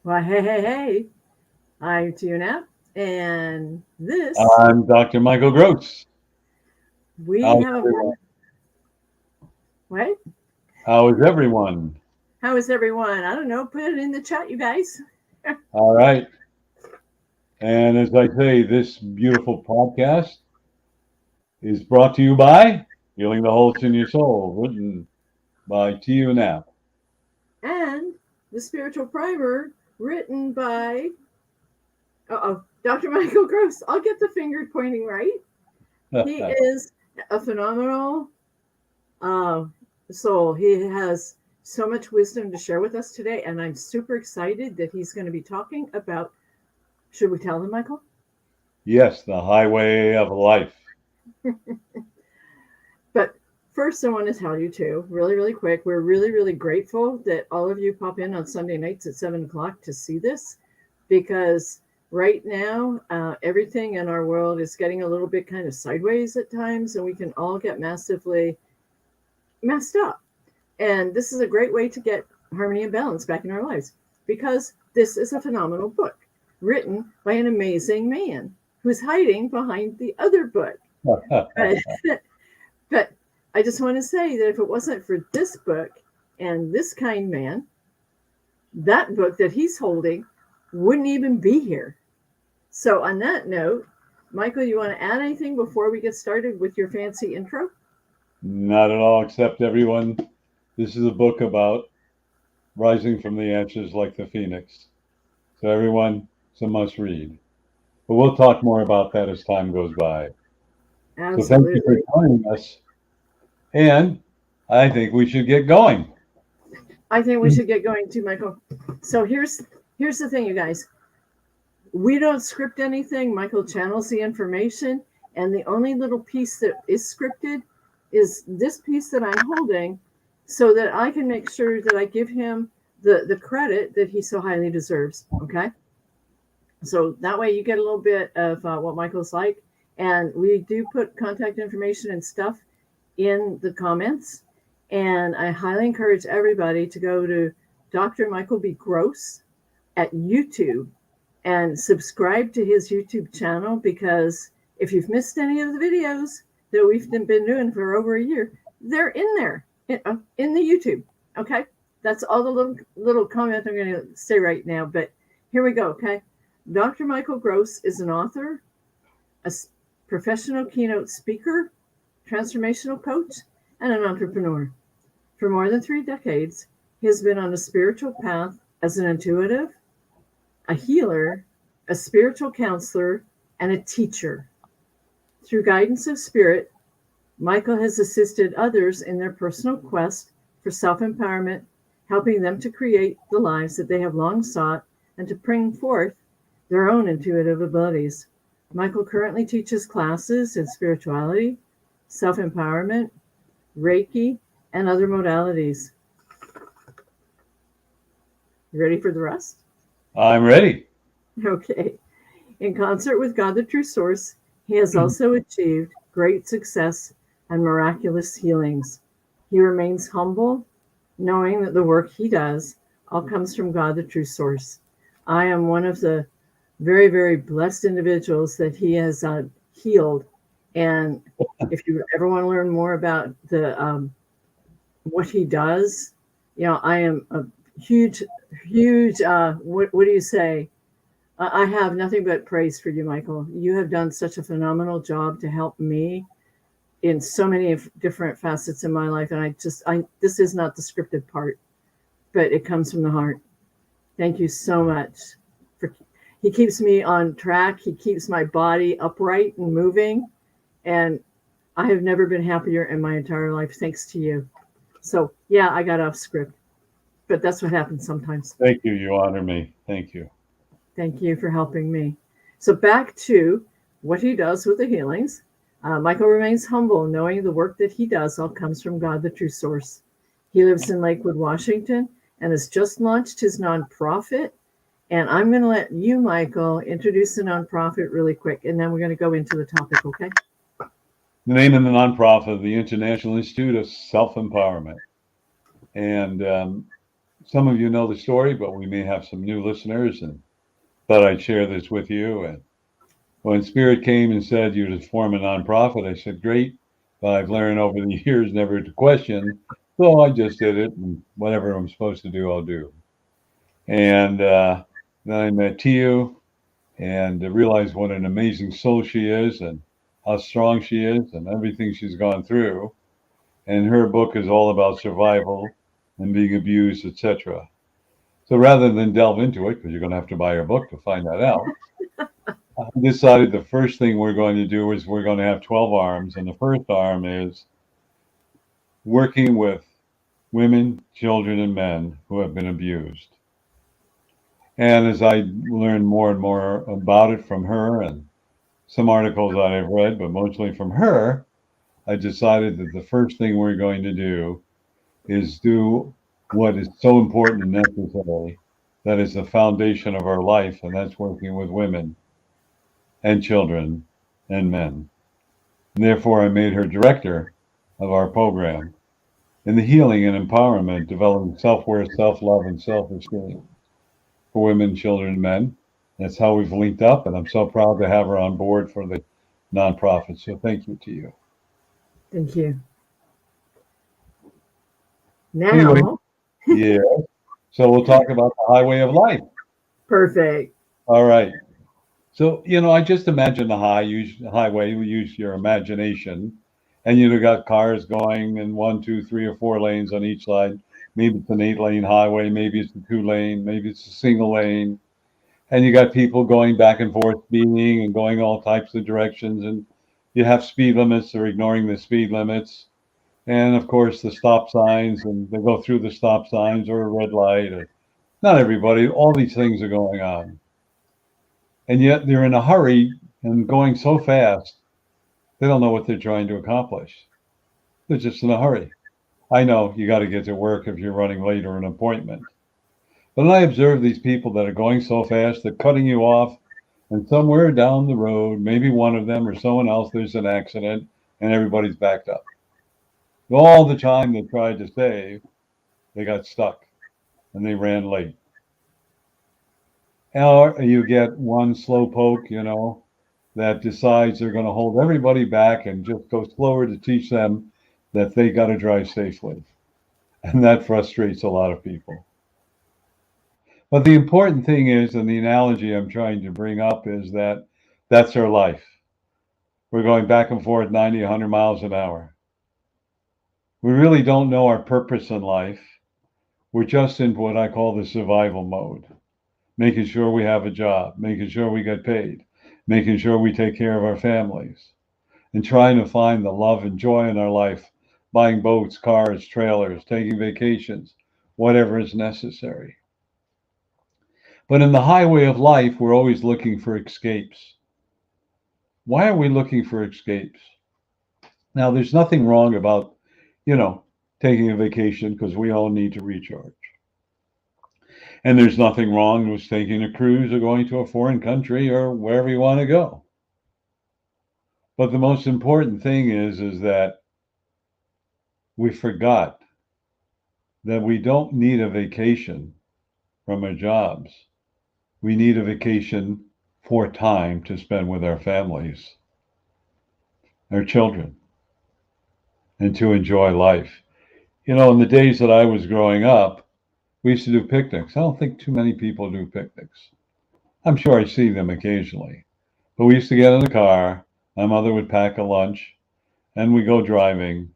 Well, hey. I'm Tuna, and this, I'm Dr. Michael Gross. we How's have a, everyone? what? How is everyone? How is everyone? I don't know. Put it in the chat, you guys. All right. And as I say, this beautiful podcast is brought to you by Healing the Holes in Your Soul, written by T.U. Knapp. And the spiritual primer written by, Dr. Michael Gross. I'll get the finger pointing right. He is a phenomenal uh, soul. He has so much wisdom to share with us today, and I'm super excited that he's going to be talking about. Should we tell them, Michael? Yes, the highway of life. But first, I want to tell you too, really quick, we're really grateful that all of you pop in on Sunday nights at 7 o'clock to see this, because right now, everything in our world is getting a little bit kind of sideways at times, and we can all get massively messed up. And this is a great way to get harmony and balance back in our lives, because this is a phenomenal book written by an amazing man who's hiding behind the other book. But, but I just want to say that if it wasn't for this book and this kind man, that book that he's holding wouldn't even be here. So, on that note, Michael, you want to add anything before we get started with your fancy intro? Not at all, except everyone. This is a book about rising from the ashes like the phoenix. So, everyone, it's a must read. But we'll talk more about that as time goes by. So, thank you for Absolutely. joining us. And I think we should get going. I think we should get going too, Michael. So here's the thing, you guys. We don't script anything. Michael channels the information, and the only little piece that is scripted is this piece that I'm holding, so that I can make sure that I give him the credit that he so highly deserves. Okay, so that way you get a little bit of what Michael's like, and we do put contact information and stuff in the comments. And I highly encourage everybody to go to Dr. Michael B. Gross at YouTube and subscribe to his YouTube channel, because if you've missed any of the videos that we've been doing for over a year, they're in there in the YouTube. Okay, that's all the little comment I'm going to say right now. But here we go. Okay, Dr. Michael Gross is an author, a professional keynote speaker, transformational coach, and an entrepreneur. For more than 3 decades, he has been on a spiritual path as an intuitive, a healer, a spiritual counselor, and a teacher. Through guidance of spirit, Michael has assisted others in their personal quest for self empowerment, helping them to create the lives that they have long sought and to bring forth their own intuitive abilities. Michael currently teaches classes in spirituality, self empowerment, Reiki, and other modalities. You ready for the rest? I'm ready. Okay. In concert with God, the true source, he has also achieved great success and miraculous healings. He remains humble, knowing that the work he does all comes from God, the true source. I am one of the very blessed individuals that he has healed. And if you ever want to learn more about the what he does, I am a huge. What do you say? I have nothing but praise for you, Michael. You have done such a phenomenal job to help me in so many different facets in my life, and I this is not the scripted part, but it comes from the heart. Thank you so much. For He keeps me on track. He keeps my body upright and moving, and I have never been happier in my entire life thanks to you. So yeah, I got off script, but that's what happens sometimes. Thank you. You honor me. Thank you. Thank you for helping me. So back to what he does with the healings. Michael remains humble, knowing the work that he does all comes from God, the true source. He lives in Lakewood, Washington, and has just launched his nonprofit. And I'm going to let you, Michael, introduce the nonprofit really quick, and then we're going to go into the topic, okay? The name of the nonprofit, the International Institute of Self Empowerment. And some of you know the story, but we may have some new listeners, and thought I'd share this with you. And when Spirit came and said you to form a nonprofit, I said, great. But I've learned over the years never to question. So I just did it, and whatever I'm supposed to do, I'll do. And then I met Tiu and realized what an amazing soul she is and how strong she is and everything she's gone through. And her book is all about survival and being abused, etc. So rather than delve into it, because you're going to have to buy her book to find that out, I decided the first thing we're going to do is we're going to have 12 arms. And the first arm is working with women, children, and men who have been abused. And as I learned more and more about it from her and some articles that I've read, but mostly from her, I decided that the first thing we're going to do is do what is so important and necessary, that is the foundation of our life, and that's working with women and children and men. And therefore, I made her director of our program in the healing and empowerment, developing self-worth, self-love, and self-esteem for women, children, and men. That's how we've linked up, and I'm so proud to have her on board for the nonprofit. So thank you to you. Thank you. Now, Anyway, yeah. So we'll talk about the highway of life. perfect. All right. So, I just imagine the highway, you use your imagination, and got cars going in 1, 2, 3, or 4 lanes on each side. Maybe it's an 8-lane highway, maybe it's a 2-lane, maybe it's a single lane. And you got people going back and forth, speeding and going all types of directions. And you have speed limits or ignoring the speed limits. And of course, the stop signs, and they go through the stop signs or a red light. Or not everybody, all these things are going on. And yet they're in a hurry and going so fast, they don't know what they're trying to accomplish. They're just in a hurry. I know you got to get to work if you're running late or an appointment. But I observe these people that are going so fast, they're cutting you off, and somewhere down the road, maybe one of them or someone else, there's an accident, and everybody's backed up. All the time they tried to save, they got stuck, and they ran late. Or you get one slowpoke, that decides they're going to hold everybody back and just go slower to teach them that they got to drive safely. And that frustrates a lot of people. But the important thing is, and the analogy I'm trying to bring up is that that's our life. We're going back and forth 90, 100 miles an hour. We really don't know our purpose in life. We're just in what I call the survival mode, making sure we have a job, making sure we get paid, making sure we take care of our families, and trying to find the love and joy in our life, buying boats, cars, trailers, taking vacations, whatever is necessary. But in the highway of life, we're always looking for escapes. Why are we looking for escapes? Now, there's nothing wrong about, taking a vacation, because we all need to recharge. And there's nothing wrong with taking a cruise or going to a foreign country or wherever you want to go. But the most important thing is that we forgot that we don't need a vacation from our jobs. We need a vacation for time to spend with our families, our children, and to enjoy life. In the days that I was growing up, we used to do picnics. I don't think too many people do picnics. I'm sure I see them occasionally. But we used to get in the car. My mother would pack a lunch, and we go driving.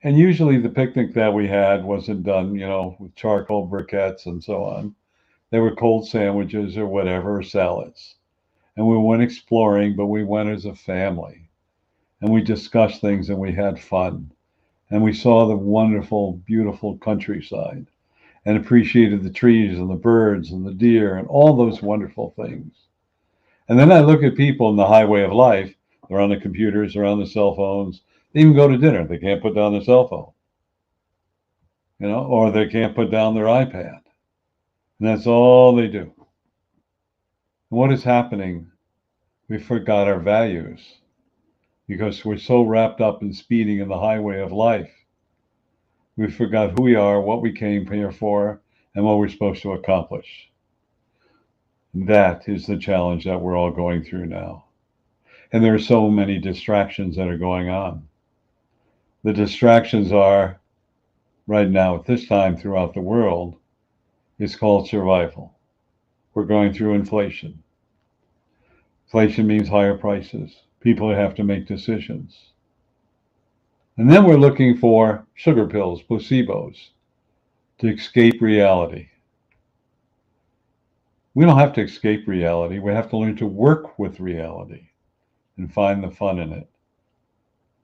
And usually the picnic that we had wasn't done, with charcoal briquettes and so on. They were cold sandwiches or whatever, or salads. And we went exploring, but we went as a family. And we discussed things and we had fun. And we saw the wonderful, beautiful countryside and appreciated the trees and the birds and the deer and all those wonderful things. And then I look at people in the highway of life. They're on the computers, they're on the cell phones. They even go to dinner. They can't put down their cell phone, or they can't put down their iPad. And that's all they do. And what is happening? We forgot our values because we're so wrapped up in speeding in the highway of life. We forgot who we are, what we came here for, and what we're supposed to accomplish. That is the challenge that we're all going through now. And there are so many distractions that are going on. The distractions are, right now at this time throughout the world, it's called survival. We're going through inflation. Inflation means higher prices. People have to make decisions. And then we're looking for sugar pills, placebos, to escape reality. We don't have to escape reality. We have to learn to work with reality and find the fun in it.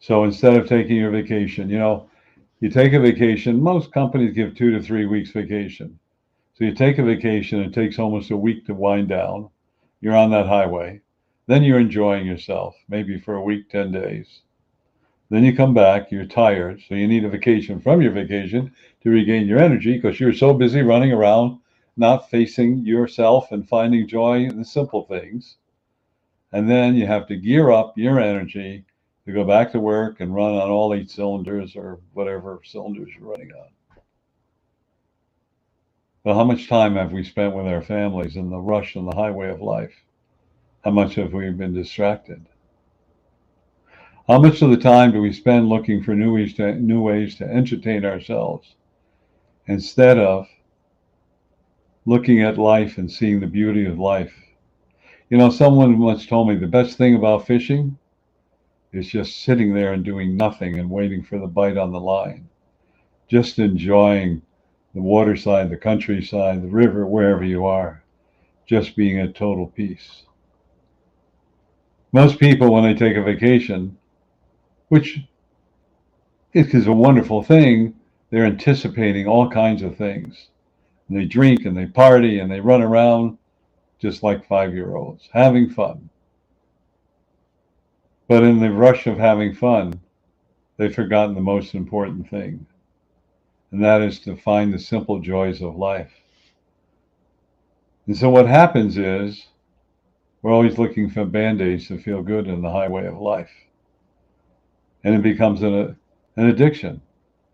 So instead of taking your vacation, you take a vacation, most companies give 2 to 3 weeks vacation. So you take a vacation, it takes almost a week to wind down. You're on that highway. Then you're enjoying yourself, maybe for a week, 10 days. Then you come back, you're tired, so you need a vacation from your vacation to regain your energy because you're so busy running around, not facing yourself and finding joy in the simple things. And then you have to gear up your energy to go back to work and run on all 8 cylinders or whatever cylinders you're running on. Well, how much time have we spent with our families in the rush and the highway of life? How much have we been distracted? How much of the time do we spend looking for new ways to entertain ourselves instead of looking at life and seeing the beauty of life? Someone once told me the best thing about fishing is just sitting there and doing nothing and waiting for the bite on the line. Just enjoying the waterside, the countryside, the river, wherever you are, just being at total peace. Most people, when they take a vacation, which is a wonderful thing, they're anticipating all kinds of things. And they drink and they party and they run around just like 5-year-olds, having fun. But in the rush of having fun, they've forgotten the most important thing, and that is to find the simple joys of life. And so what happens is we're always looking for band-aids to feel good in the highway of life. And it becomes an addiction.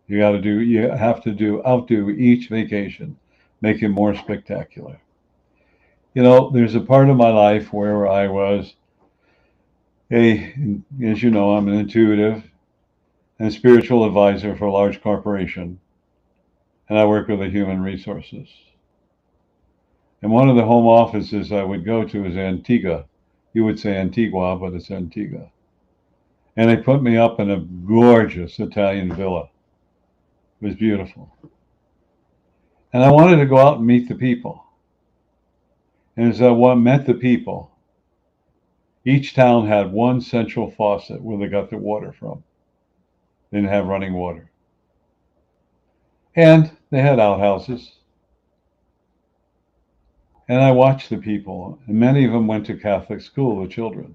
You have to outdo each vacation, make it more spectacular. There's a part of my life where I was as you know, I'm an intuitive and spiritual advisor for a large corporation, and I work with the human resources. And one of the home offices I would go to is Antigua. You would say Antigua, but it's Antigua. And they put me up in a gorgeous Italian villa. It was beautiful. And I wanted to go out and meet the people. And as I met the people, each town had one central faucet where they got their water from. They didn't have running water. And they had outhouses. And I watched the people, and many of them went to Catholic school, the children.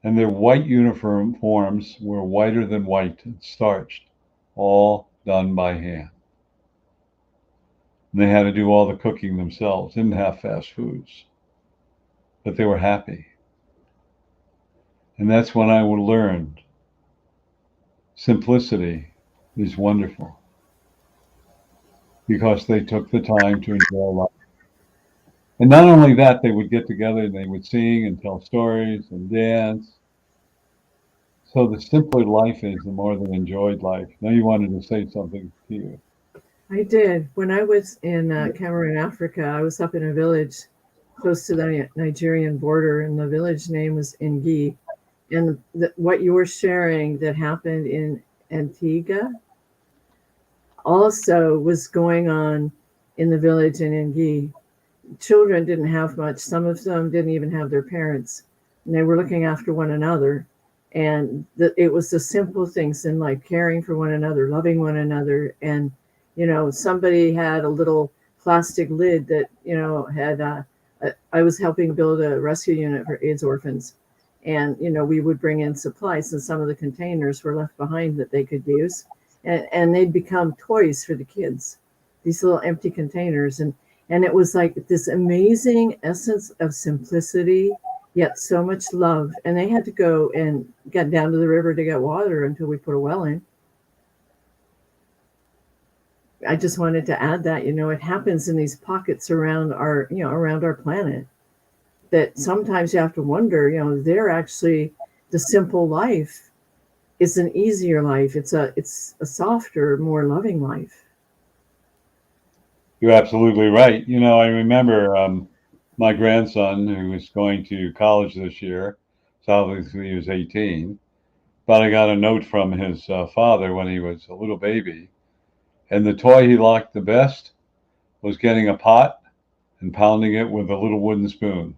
And their white uniforms were whiter than white and starched, all done by hand. And they had to do all the cooking themselves, didn't have fast foods. But they were happy. And that's when I learned simplicity is wonderful, because they took the time to enjoy life. And not only that, they would get together and they would sing and tell stories and dance. So the simpler life is, the more they enjoyed life. Now you wanted to say something to you. I did. When I was in Cameroon, Africa, I was up in a village close to the Nigerian border, and the village name was Ngui. And what you were sharing that happened in Antigua also was going on in the village in Ngui. Children didn't have much. Some of them didn't even have their parents, and they were looking after one another. And it was the simple things in life, caring for one another, loving one another. And, somebody had a little plastic lid that, I was helping build a rescue unit for AIDS orphans. And, we would bring in supplies, and some of the containers were left behind that they could use. And they'd become toys for the kids, these little empty containers. And it was like this amazing essence of simplicity, yet so much love. And they had to go and get down to the river to get water until we put a well in. I just wanted to add that, it happens in these pockets around around our planet, that sometimes you have to wonder, they're actually, the simple life is an easier life. It's a softer, more loving life. You're absolutely right. I remember my grandson, who was going to college this year, so obviously he was 18, but I got a note from his father when he was a little baby, and the toy he liked the best was getting a pot and pounding it with a little wooden spoon.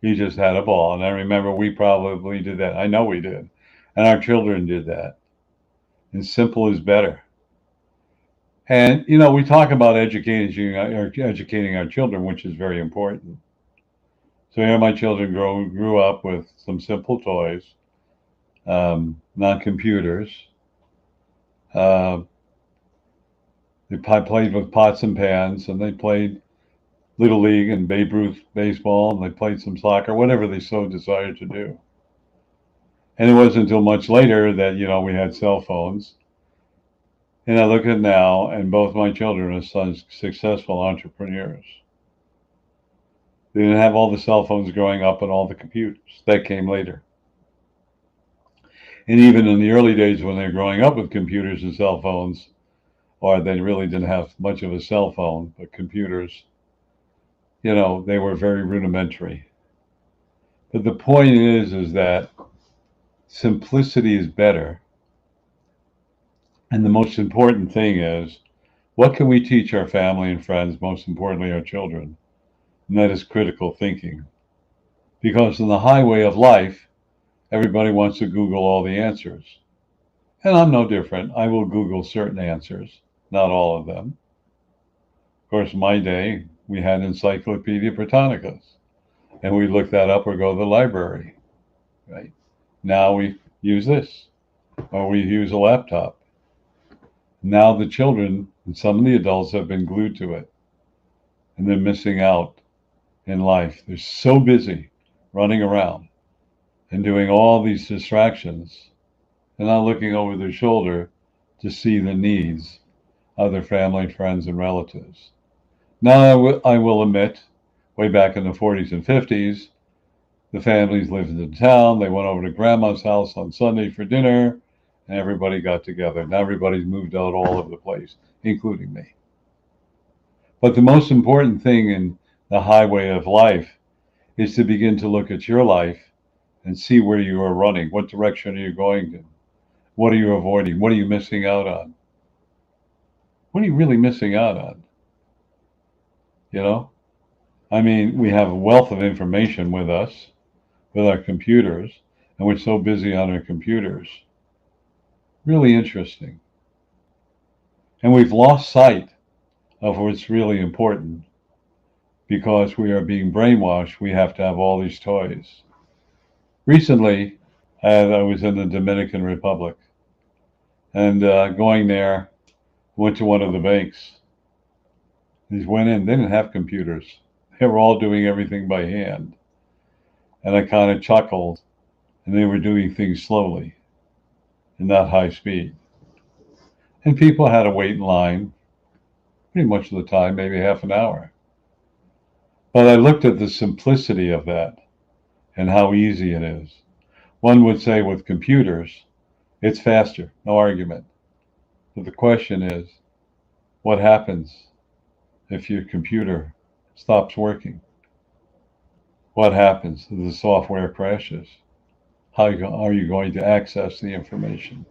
He just had a ball. And I remember we probably did that. I know we did. And our children did that. And simple is better. And, we talk about educating our children, which is very important. So here my children grew up with some simple toys, not computers. They played with pots and pans, and they played Little League and Babe Ruth baseball, and they played some soccer, whatever they so desired to do. And it wasn't until much later that, we had cell phones. And I look at now, and both my children are successful entrepreneurs. They didn't have all the cell phones growing up and all the computers. That came later. And even in the early days when they were growing up with computers and cell phones, or they really didn't have much of a cell phone, but computers, they were very rudimentary. But the point is that simplicity is better. And the most important thing is, what can we teach our family and friends, most importantly our children? And that is critical thinking. Because in the highway of life, everybody wants to Google all the answers. And I'm no different. I will Google certain answers, not all of them. Of course, in my day, we had Encyclopedia Britannicas, and we look that up or go to the library, right? Now we use this, or we use a laptop. Now the children and some of the adults have been glued to it, and they're missing out in life. They're so busy running around and doing all these distractions, and not looking over their shoulder to see the needs of their family, friends, and relatives. Now, I will admit, way back in the 40s and 50s, the families lived in town. They went over to grandma's house on Sunday for dinner, and everybody got together. Now everybody's moved out all over the place, including me. But the most important thing in the highway of life is to begin to look at your life and see where you are running. What direction are you going in? What are you avoiding? What are you missing out on? What are you really missing out on? I mean, we have a wealth of information with us, with our computers, and we're so busy on our computers. Really interesting. And we've lost sight of what's really important because we are being brainwashed. We have to have all these toys. Recently, I was in the Dominican Republic, and going there, went to one of the banks. These went in, they didn't have computers. They were all doing everything by hand. And I kind of chuckled, and they were doing things slowly and not high speed. And people had to wait in line pretty much of the time, maybe half an hour. But I looked at the simplicity of that and how easy it is. One would say with computers, it's faster, no argument. But the question is, what happens if your computer stops working? What happens if the software crashes? How are you going to access the information?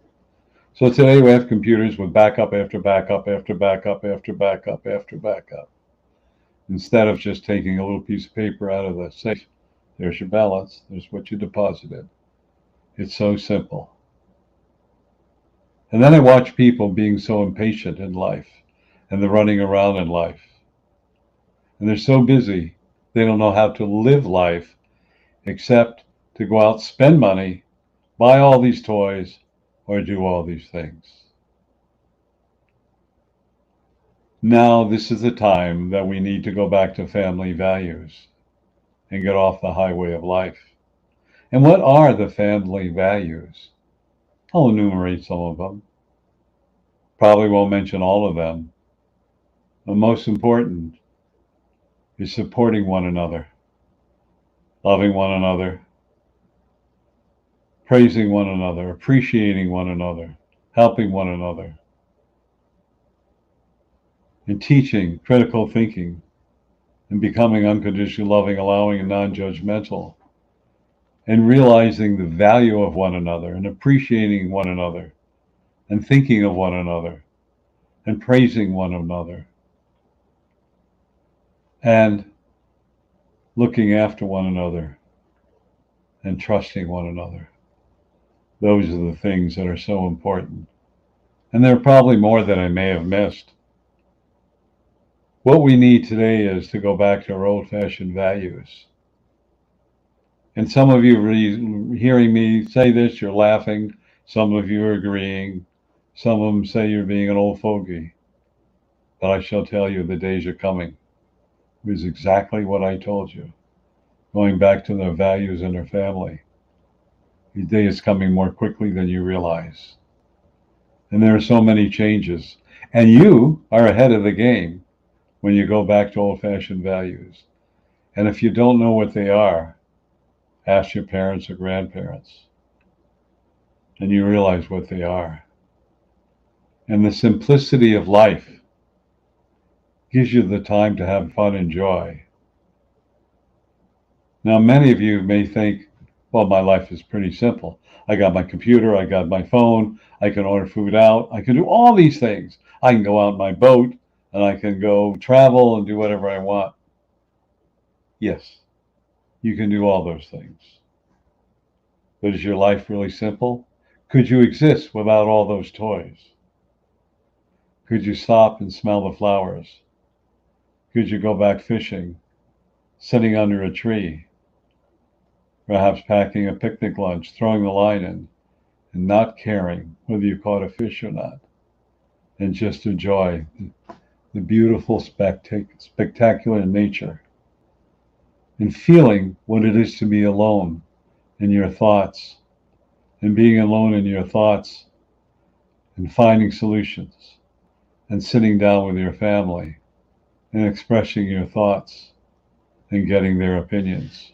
So today we have computers with backup after backup after backup after backup after backup. Instead of just taking a little piece of paper out of the safe, there's your balance, there's what you deposited. It's so simple. And then I watch people being so impatient in life, and they're running around in life. And they're so busy, they don't know how to live life except to go out, spend money, buy all these toys, or do all these things. Now, this is the time that we need to go back to family values and get off the highway of life. And what are the family values? I'll enumerate some of them. Probably won't mention all of them. The most important is supporting one another, loving one another, praising one another, appreciating one another, helping one another, and teaching critical thinking and becoming unconditionally loving, allowing, and non-judgmental, and realizing the value of one another and appreciating one another and thinking of one another and praising one another and looking after one another and trusting one another. Those are the things that are so important. And there are probably more that I may have missed. What we need today is to go back to our old-fashioned values. And some of you hearing me say this, you're laughing. Some of you are agreeing. Some of them say you're being an old fogey. But I shall tell you, the days are coming. It was exactly what I told you. Going back to their values and their family. The day is coming more quickly than you realize. And there are so many changes. And you are ahead of the game when you go back to old-fashioned values. And if you don't know what they are, ask your parents or grandparents. And you realize what they are. And the simplicity of life gives you the time to have fun and joy. Now, many of you may think, well, my life is pretty simple. I got my computer, I got my phone, I can order food out, I can do all these things. I can go out in my boat, and I can go travel and do whatever I want. Yes, you can do all those things. But is your life really simple? Could you exist without all those toys? Could you stop and smell the flowers? Could you go back fishing, sitting under a tree, perhaps packing a picnic lunch, throwing the line in, and not caring whether you caught a fish or not, and just enjoy the beautiful, spectacular nature, and feeling what it is to be alone in your thoughts, and being alone in your thoughts, and finding solutions, and sitting down with your family, and expressing your thoughts, and getting their opinions.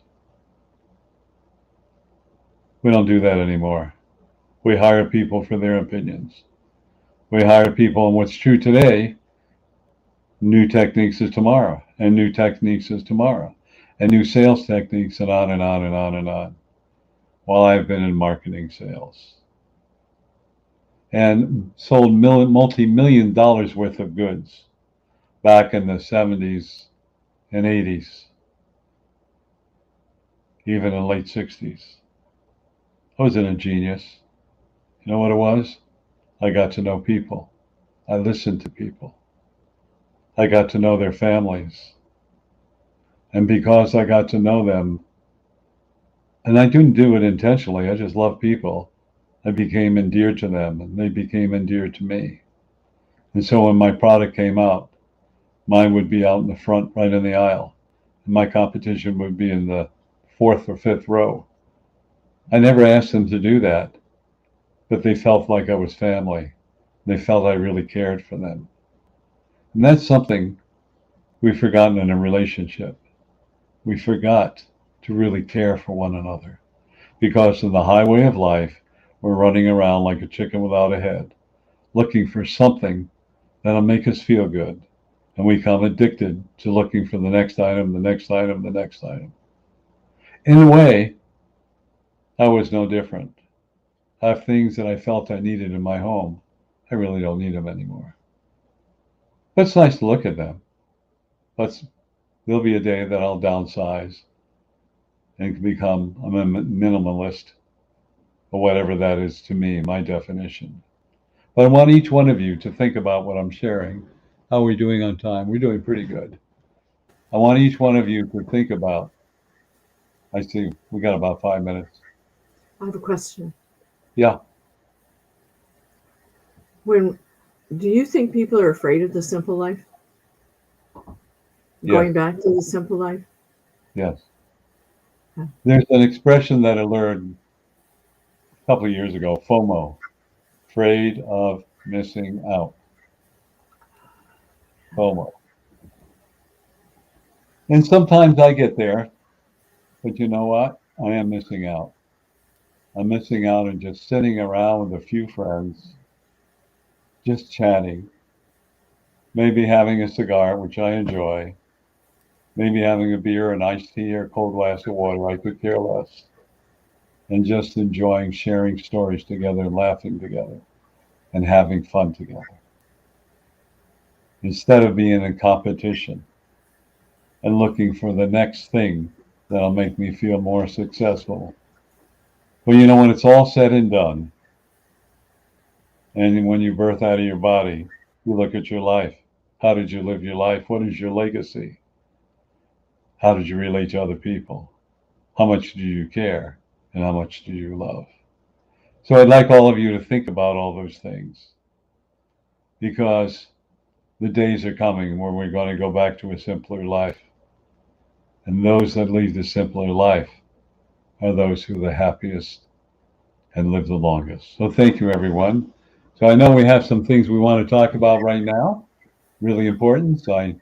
We don't do that anymore. We hire people for their opinions. We hire people, and what's true today, new techniques is tomorrow, and new techniques is tomorrow, and new sales techniques, and on and on and on and on. While I've been in marketing sales and sold multi-million dollars worth of goods back in the 70s and 80s, even in late 60s. I wasn't a genius. You know what it was? I got to know people. I listened to people. I got to know their families. And because I got to know them, and I didn't do it intentionally, I just love people, I became endeared to them, and they became endeared to me. And so when my product came out, mine would be out in the front, right in the aisle. And my competition would be in the 4th or 5th row. I never asked them to do that, but they felt like I was family. They felt I really cared for them. And that's something we've forgotten in a relationship. We forgot to really care for one another. Because in the highway of life, we're running around like a chicken without a head, looking for something that'll make us feel good. And we become addicted to looking for the next item, the next item, the next item. In a way, I was no different. I have things that I felt I needed in my home. I really don't need them anymore. But it's nice to look at them. There'll be a day that I'll downsize and become a minimalist, or whatever that is to me, my definition. But I want each one of you to think about what I'm sharing. How are we doing on time? We're doing pretty good. I want each one of you to think about, I see we got about 5 minutes. I have a question. Yeah. Do you think people are afraid of the simple life? Going back to the simple life? Yes. Okay. There's an expression that I learned a couple of years ago, FOMO, afraid of missing out. FOMO. And sometimes I get there, but you know what? I am missing out. I'm missing out on just sitting around with a few friends, just chatting, maybe having a cigar, which I enjoy, maybe having a beer, an iced tea, or a cold glass of water. I could care less. And just enjoying sharing stories together and laughing together and having fun together. Instead of being in competition and looking for the next thing that'll make me feel more successful. Well, you know, when it's all said and done, and when you birth out of your body, you look at your life. How did you live your life? What is your legacy? How did you relate to other people? How much do you care? And how much do you love? So I'd like all of you to think about all those things, because the days are coming where we're going to go back to a simpler life. And those that lead the simpler life are those who are the happiest and live the longest. So thank you, everyone. So I know we have some things we want to talk about right now, really important. So I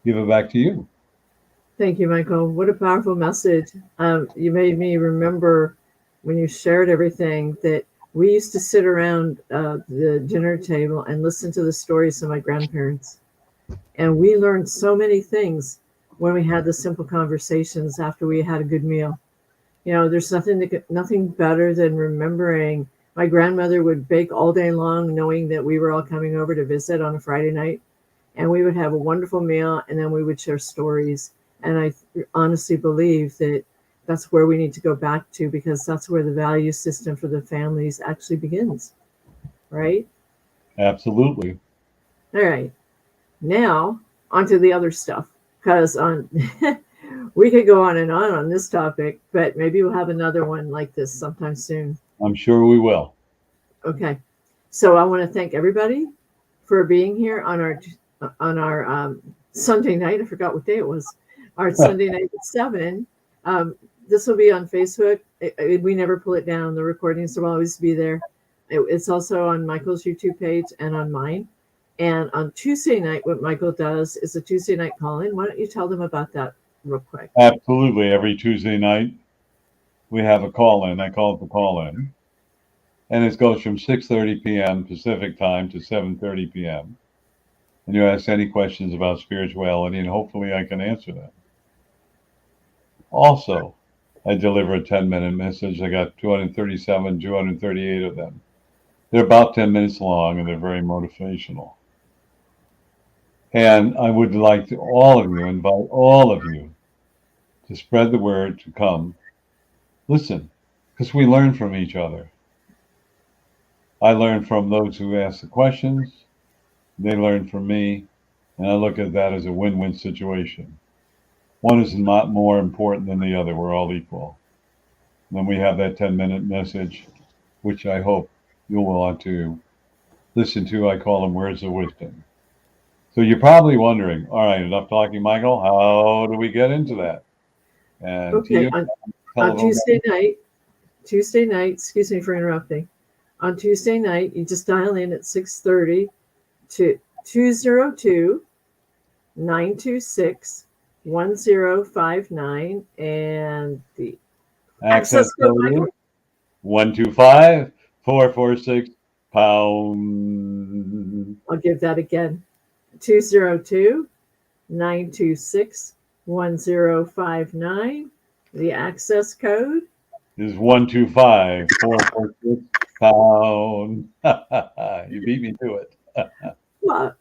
give it back to you. Thank you, Michael. What a powerful message. You made me remember when you shared everything that we used to sit around the dinner table and listen to the stories of my grandparents. And we learned so many things when we had the simple conversations after we had a good meal. You know, there's nothing better than remembering my grandmother would bake all day long, knowing that we were all coming over to visit on a Friday night. And we would have a wonderful meal, and then we would share stories. And I honestly believe that that's where we need to go back to, because that's where the value system for the families actually begins, right? Absolutely. All right. Now, onto the other stuff, because we could go on and on this topic, but maybe we'll have another one like this sometime soon. I'm sure we will. Okay. So I want to thank everybody for being here on our Sunday night. I forgot what day it was. Our Sunday night at 7. This will be on Facebook. We never pull it down. The recordings will always be there. It's also on Michael's YouTube page and on mine. And on Tuesday night, what Michael does is a Tuesday night call-in. Why don't you tell them about that real quick? Absolutely. Every Tuesday night, we have a call-in. I call it the call-in. And it goes from 6:30 p.m. Pacific time to 7:30 p.m. And you ask any questions about spirituality, and hopefully I can answer them. Also, I deliver a 10-minute message. I got 238 of them. They're about 10 minutes long, and they're very motivational. And I would like to invite all of you to spread the word, to come. Listen, because we learn from each other. I learn from those who ask the questions. They learn from me. And I look at that as a win-win situation. One is not more important than the other. We're all equal. And then we have that 10-minute message, which I hope you'll want to listen to. I call them words of wisdom. So you're probably wondering, all right, enough talking, Michael. How do we get into that? And okay, on Tuesday night, excuse me for interrupting. On Tuesday night, you just dial in at 6:30 to 202-926-1059, and the access code, Michael? 125-446 pound. I'll give that again. 202-926-1059. The access code is 125-446 pound. You beat me to it. Well,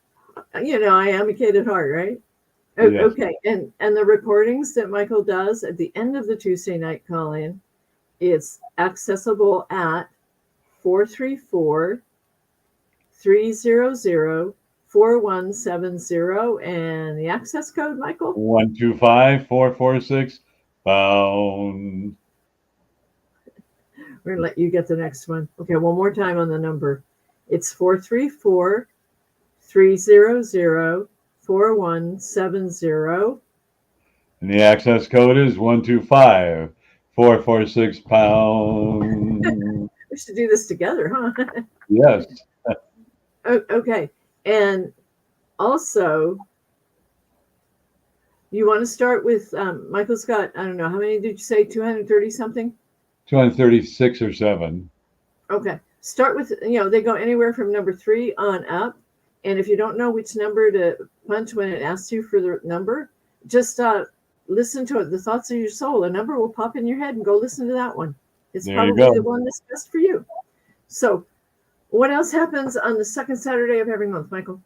you know, I am a kid at heart, right? Yes. Okay, and the recordings that Michael does at the end of the Tuesday night call-in, it's accessible at 434-300-4170, and the access code, Michael? 125-446 pound. We're gonna let you get the next one. Okay, one more time on the number. It's 434-300-4170. And the access code is 125-446 pound. We should do this together, huh? Yes. Okay. And also, you want to start with Michael Scott. I don't know. How many did you say? 230 something? 236 or 7. Okay. Start with, they go anywhere from number 3 on up. And if you don't know which number to punch when it asks you for the number, just listen to it. The thoughts of your soul. A number will pop in your head and go listen to that one. It's There you probably go. the one that's best for you. So, what else happens on the second Saturday of every month, Michael?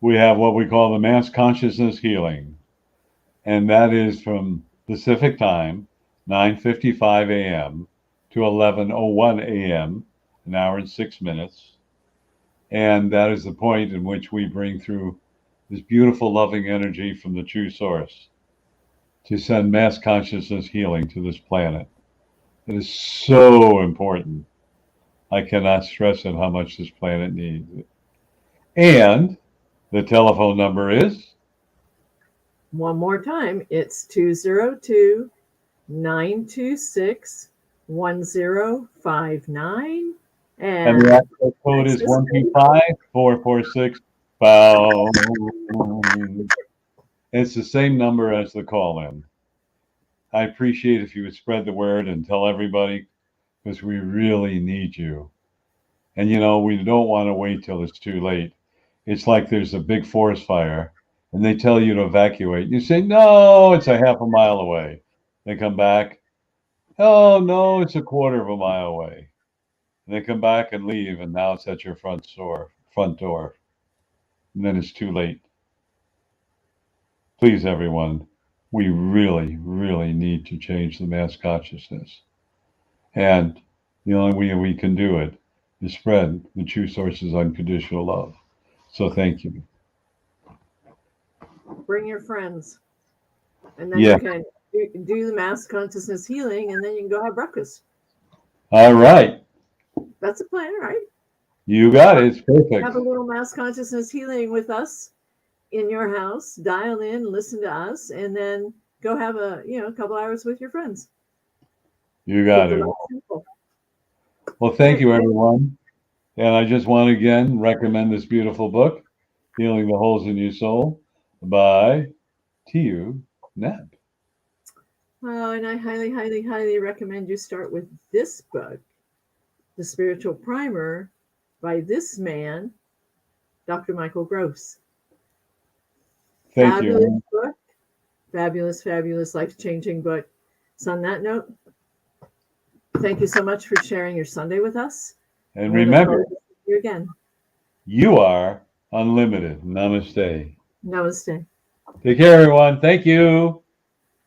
We have what we call the Mass Consciousness Healing. And that is from Pacific time, 9:55 a.m. to 11:01 a.m., an hour and 6 minutes. And that is the point in which we bring through this beautiful, loving energy from the true source to send mass consciousness healing to this planet. It is so important. I cannot stress it how much this planet needs it. And the telephone number is? One more time, it's 202-926-1059. And the access code is 125446 pound. It's the same number as the call-in. I appreciate if you would spread the word and tell everybody, because we really need you. And we don't want to wait till it's too late. It's like there's a big forest fire and they tell you to evacuate. You say, no, it's a half a mile away. They come back. Oh, no, it's a quarter of a mile away. And they come back and leave, and now it's at your front door. And then it's too late. Please, everyone, we really, really need to change the mass consciousness. And the only way we can do it is spread the true source's unconditional love. So thank you. Bring your friends. And then Yeah. you can do the mass consciousness healing, and then you can go have breakfast. All right. That's a plan, right? You got it. It's perfect. Have a little mass consciousness healing with us in your house. Dial in, listen to us, and then go have a couple hours with your friends. You got it. Well, thank you, everyone. And I just want to again recommend this beautiful book, Healing the Holes in Your Soul, by T.U. Neb. Oh, and I highly, highly, highly recommend you start with this book, The Spiritual Primer, by this man, Dr. Michael Gross. Thank Fabulous you. book. Fabulous, fabulous, life-changing book. So on that note, thank you so much for sharing your Sunday with us. And remember, you again. You are unlimited. Namaste. Namaste. Take care, everyone. Thank you.